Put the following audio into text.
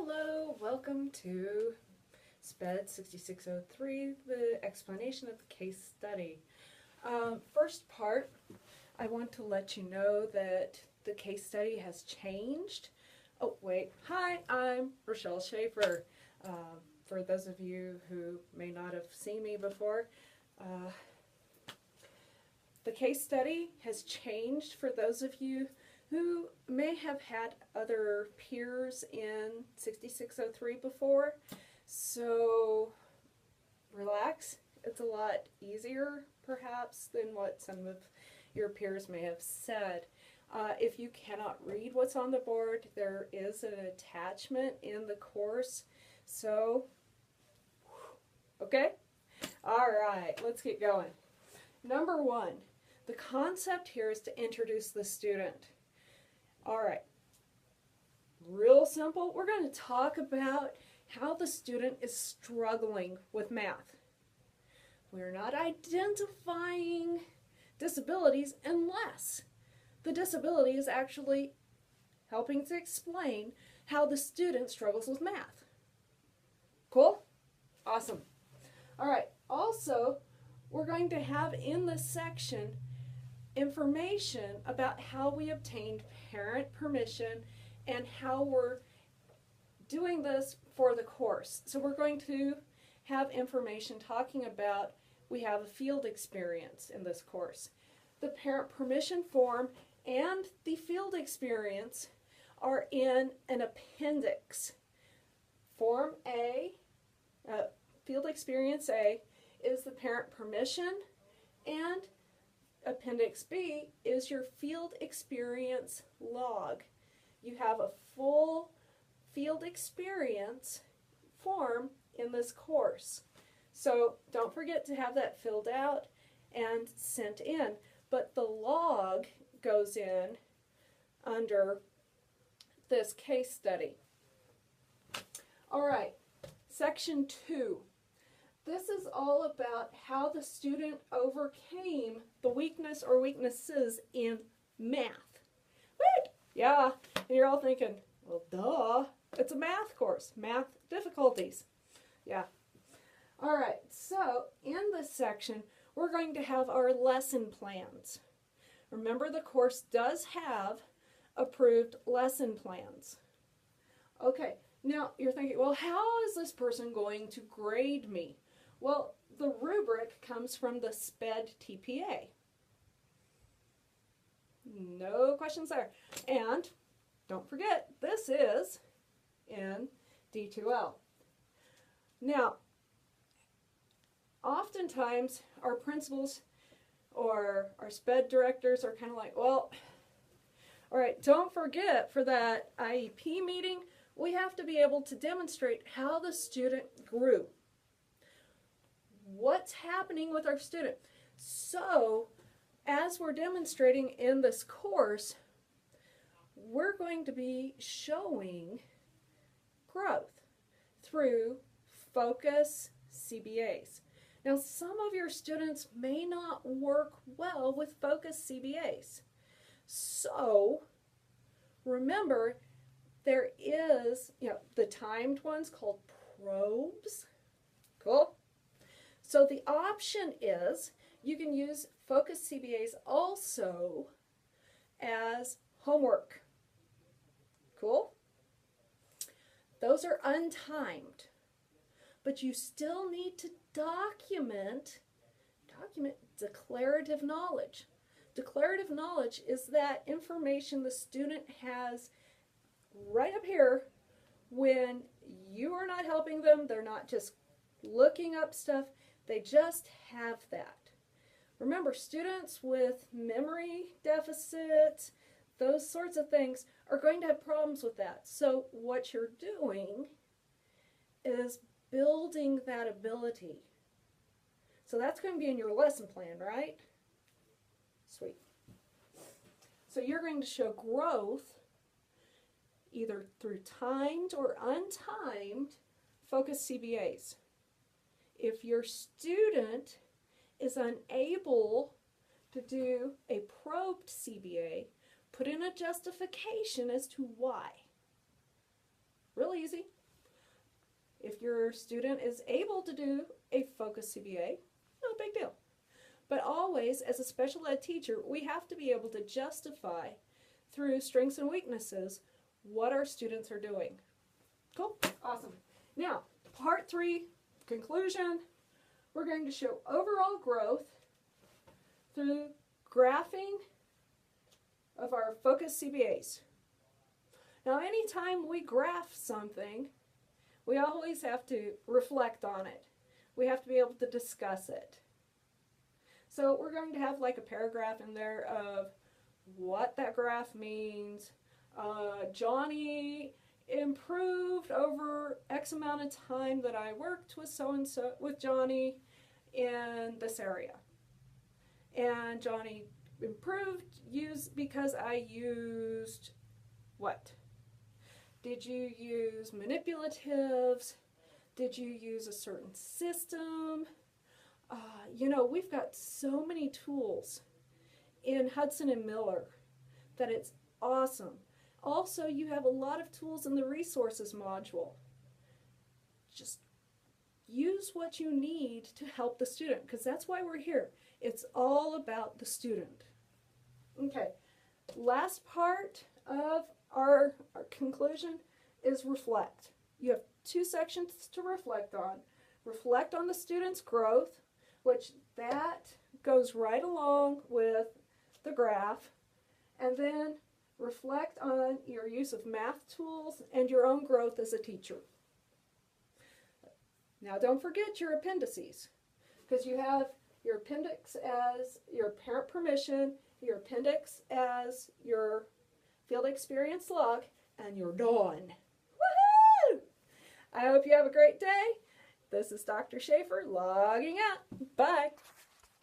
Hello, welcome to SPED 6603, the explanation of the case study. First part, I want to let you know that the case study has changed. Oh wait, hi, I'm Rochelle Schaefer. For those of you who may not have seen me before, the case study has changed for those of you who may have had other peers in 6603 before. So relax. It's a lot easier perhaps than what some of your peers may have said. If you cannot read what's on the board, there is an attachment in the course. So, okay? All right, let's get going. Number one, the concept here is to introduce the student. All right, real simple. We're going to talk about how the student is struggling with math. We're not identifying disabilities unless the disability is actually helping to explain how the student struggles with math. Cool? Awesome. All right, also, we're going to have in this section information about how we obtained parent permission and how we're doing this for the course. So we're going to have information talking about we have a field experience in this course. The parent permission form and the field experience are in an appendix. Form A, field experience A, is the parent permission, and Appendix B is your field experience log. You have a full field experience form in this course. So don't forget to have that filled out and sent in. But the log goes in under this case study. All right, section 2. This is all about how the student overcame the weakness or weaknesses in math. Right? Yeah, and you're all thinking, well, duh, it's a math course, math difficulties. Yeah. All right, so in this section, we're going to have our lesson plans. Remember, the course does have approved lesson plans. Okay, now you're thinking, well, how is this person going to grade me? Well, the rubric comes from the SPED TPA. No questions there. And don't forget, this is in D2L. Now, oftentimes our principals or our SPED directors are kind of like, well, all right, don't forget for that IEP meeting, we have to be able to demonstrate how the student grew. What's happening with our student? So, as we're demonstrating in this course, we're going to be showing growth through focus CBAs. Now, some of your students may not work well with focus CBAs. So, remember, there is, the timed ones called probes. Cool? So the option is you can use focus CBAs also as homework. Cool? Those are untimed, but you still need to document declarative knowledge. Declarative knowledge is that information the student has right up here when you are not helping them. They're not just looking up stuff. They just have that. Remember, students with memory deficits, those sorts of things, are going to have problems with that. So what you're doing is building that ability. So that's going to be in your lesson plan, right? Sweet. So you're going to show growth either through timed or untimed focus CBAs. If your student is unable to do a probed CBA, put in a justification as to why. Real easy. your student is able to do a focus CBA, no big deal. But always, as a special ed teacher, we have to be able to justify through strengths and weaknesses what our students are doing. Cool? Awesome. Now, part 3, conclusion. We're going to show overall growth through graphing of our focus CBAs. Now, anytime we graph something, we always have to reflect on it. We have to be able to discuss it. So we're going to have like a paragraph in there of what that graph means. Johnny improved over X amount of time that I worked with so-and-so, with Johnny in this area. And Johnny improved because I used what? Did you use manipulatives? Did you use a certain system? You know, we've got so many tools in Hudson and Miller that it's awesome. Also, you have a lot of tools in the resources module. Just use what you need to help the student, because that's why we're here. It's all about the student. Okay, last part of our conclusion is reflect. You have 2 sections to reflect on. Reflect on the student's growth, which that goes right along with the graph, and then reflect on your use of math tools and your own growth as a teacher. Now don't forget your appendices, because you have your appendix as your parent permission, your appendix as your field experience log, and you're done. Woohoo! I hope you have a great day. This is Dr. Schaefer logging out. Bye.